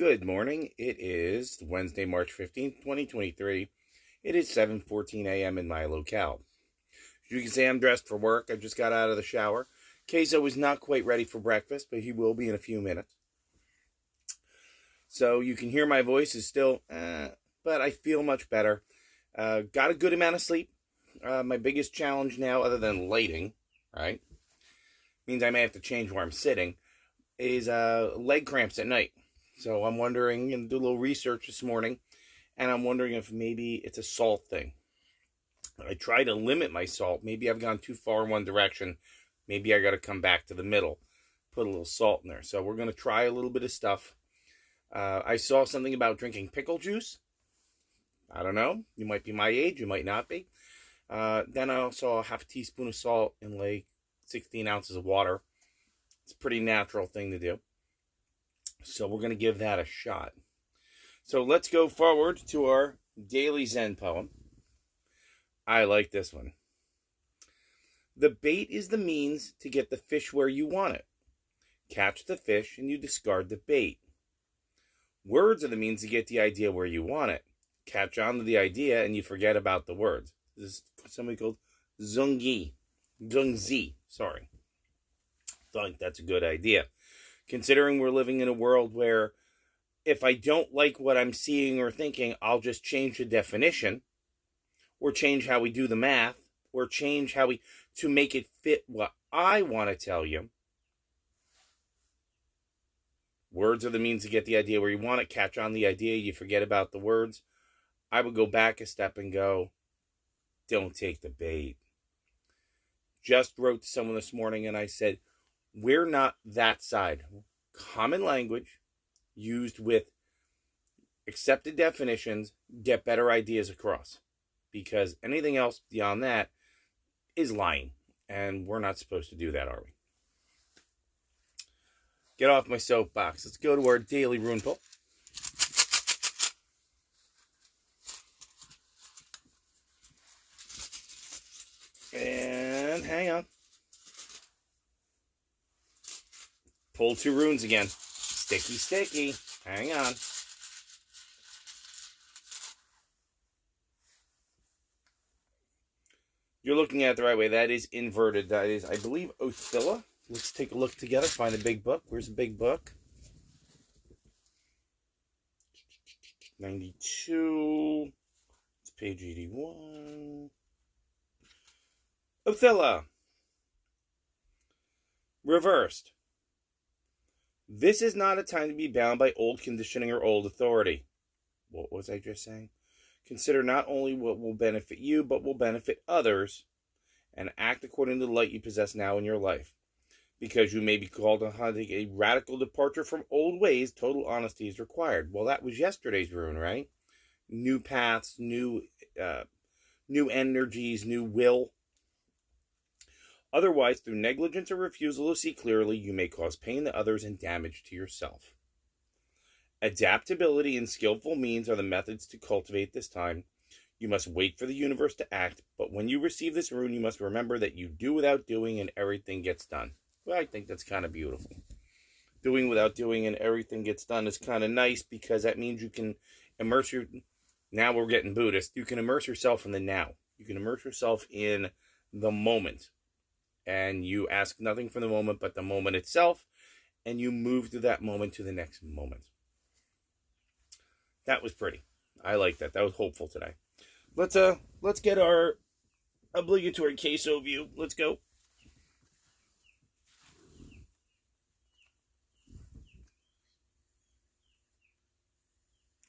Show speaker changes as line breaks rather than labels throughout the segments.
Good morning. It is Wednesday, March 15th, 2023. It is 7:14 a.m. in my locale. As you can see, I'm dressed for work. I just got out of the shower. Queso is not quite ready for breakfast, but he will be in a few minutes. So you can hear my voice is still, but I feel much better. Got a good amount of sleep. My biggest challenge now, other than lighting, right, means I may have to change where I'm sitting, is leg cramps at night. So I'm wondering, and do a little research this morning, and I'm wondering if maybe it's a salt thing. I try to limit my salt. Maybe I've gone too far in one direction. Maybe I got to come back to the middle, put a little salt in there. So we're going to try a little bit of stuff. I saw something about drinking pickle juice. I don't know. You might be my age. You might not be. Then I saw a half a teaspoon of salt in like 16 ounces of water. It's a pretty natural thing to do. So we're going to give that a shot. So let's go forward to our daily Zen poem. I like this one. The bait is the means to get the fish where you want it. Catch the fish and you discard the bait. Words are the means to get the idea where you want it. Catch on to the idea and you forget about the words. This is somebody called Zhongzi. Sorry. I think that's a good idea. Considering we're living in a world where if I don't like what I'm seeing or thinking, I'll just change the definition or change how we do the math or change how to make it fit what I want to tell you. Words are the means to get the idea where you want it. Catch on the idea. You forget about the words. I would go back a step and go, don't take the bait. Just wrote to someone this morning and I said, we're not that side. Common language used with accepted definitions get better ideas across. Because anything else beyond that is lying. And we're not supposed to do that, are we? Get off my soapbox. Let's go to our daily rune pull. And hang on. Pull 2 runes again. Sticky. Hang on. You're looking at it the right way. That is inverted. That is, I believe, Othilla. Let's take a look together. Find a big book. Where's the big book? 92. It's page 81. Othilla. Reversed. This is not a time to be bound by old conditioning or old authority. What was I just saying? Consider not only what will benefit you, but will benefit others, and act according to the light you possess now in your life. Because you may be called on to take a radical departure from old ways, total honesty is required. Well, that was yesterday's rune, right? New paths, new energies, new will. Otherwise, through negligence or refusal to see clearly, you may cause pain to others and damage to yourself. Adaptability and skillful means are the methods to cultivate this time. You must wait for the universe to act, but when you receive this rune, you must remember that you do without doing and everything gets done. Well, I think that's kind of beautiful. Doing without doing and everything gets done is kind of nice because that means you can immerse now we're getting Buddhist, you can immerse yourself in the now. You can immerse yourself in the moment. And you ask nothing from the moment but the moment itself, and you move through that moment to the next moment. That was pretty. I like that. That was hopeful today. Let's get our obligatory queso view. Let's go.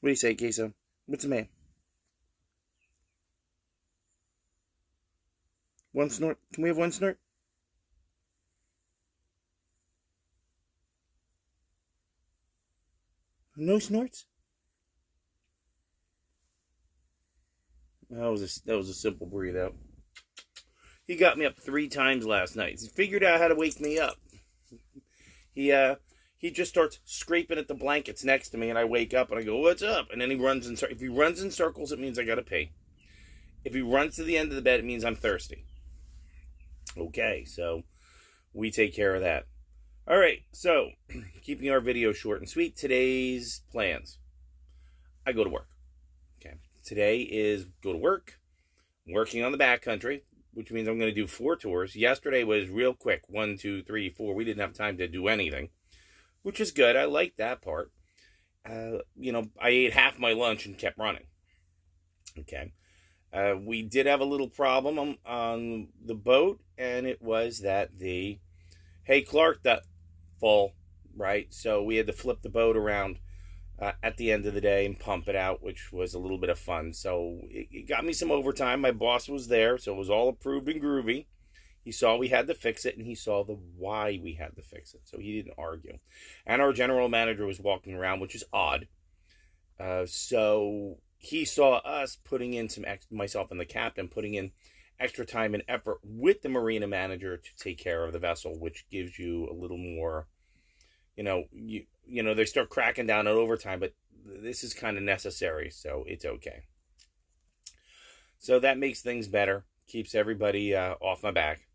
What do you say, queso? What's the man? One snort? Can we have one snort? No snorts? That was a simple breathe out. He got me up 3 times last night. He figured out how to wake me up. He just starts scraping at the blankets next to me, and I wake up and I go, "What's up?" And then he runs in circles. If he runs in circles, it means I gotta pee. If he runs to the end of the bed, it means I'm thirsty. Okay, so we take care of that. All right, so keeping our video short and sweet, today's plans. I go to work. Okay, today is go to work. I'm working on the backcountry, which means I'm going to do 4 tours. Yesterday was real quick, 1, 2, 3, 4. We didn't have time to do anything, which is good. I like that part. I ate half my lunch and kept running. Okay. We did have a little problem on the boat, and it was that the Hey Clark that full, right? So we had to flip the boat around at the end of the day and pump it out, which was a little bit of fun. So it got me some overtime. My boss was there, so it was all approved and groovy. He saw we had to fix it, and he saw the why we had to fix it, so he didn't argue. And our general manager was walking around, which is odd. So he saw us putting in myself and the captain, putting in extra time and effort with the marina manager to take care of the vessel, which gives you a little more, they start cracking down on overtime, but this is kind of necessary, so it's okay. So that makes things better, keeps everybody off my back.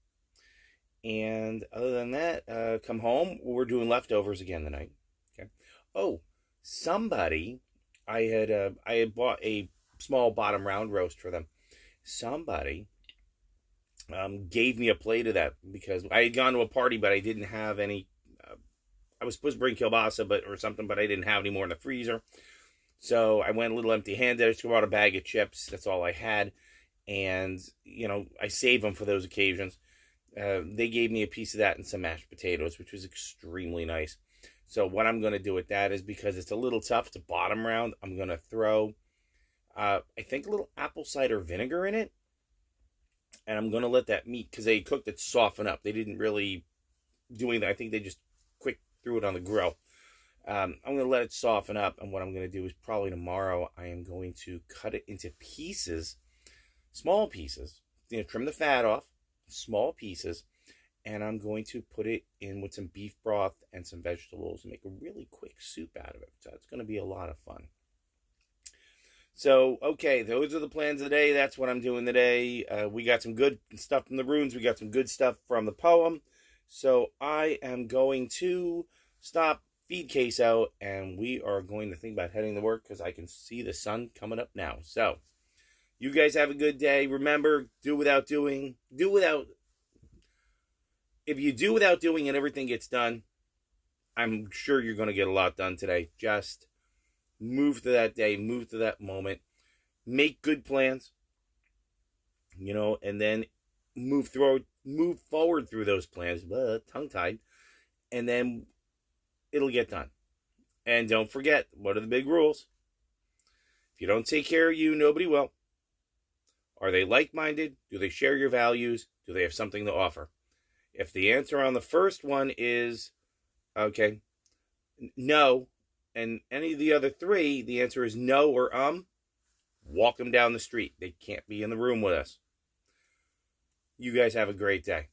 And other than that, come home. We're doing leftovers again tonight. Okay. Oh, somebody, I had bought a small bottom round roast for them. Somebody gave me a plate of that because I had gone to a party, but I didn't have any. I was supposed to bring kielbasa, or something, but I didn't have any more in the freezer. So I went a little empty-handed. I just brought a bag of chips. That's all I had, and I save them for those occasions. They gave me a piece of that and some mashed potatoes, which was extremely nice. So what I'm going to do with that is, because it's a little tough to bottom round, I'm going to throw, I think, a little apple cider vinegar in it. And I'm going to let that meat, because they cooked it, soften up. They didn't really do anything. I think they just quick threw it on the grill. I'm going to let it soften up. And what I'm going to do is probably tomorrow, I am going to cut it into pieces, small pieces, trim the fat off. Small pieces, and I'm going to put it in with some beef broth and some vegetables and make a really quick soup out of it. So it's going to be a lot of fun. So, okay, those are the plans of the day. That's what I'm doing today. We got some good stuff from the runes. We got some good stuff from the poem. So I am going to stop, feed Queso, and we are going to think about heading to work because I can see the sun coming up now. So you guys have a good day. Remember, do without doing. If you do without doing and everything gets done, I'm sure you're going to get a lot done today. Just move to that day, move to that moment, make good plans, and then move forward through those plans, tongue-tied, and then it'll get done. And don't forget, what are the big rules? If you don't take care of you, nobody will. Are they like-minded? Do they share your values? Do they have something to offer? If the answer on the first one is, okay, no, and any of the other 3, the answer is no or walk them down the street. They can't be in the room with us. You guys have a great day.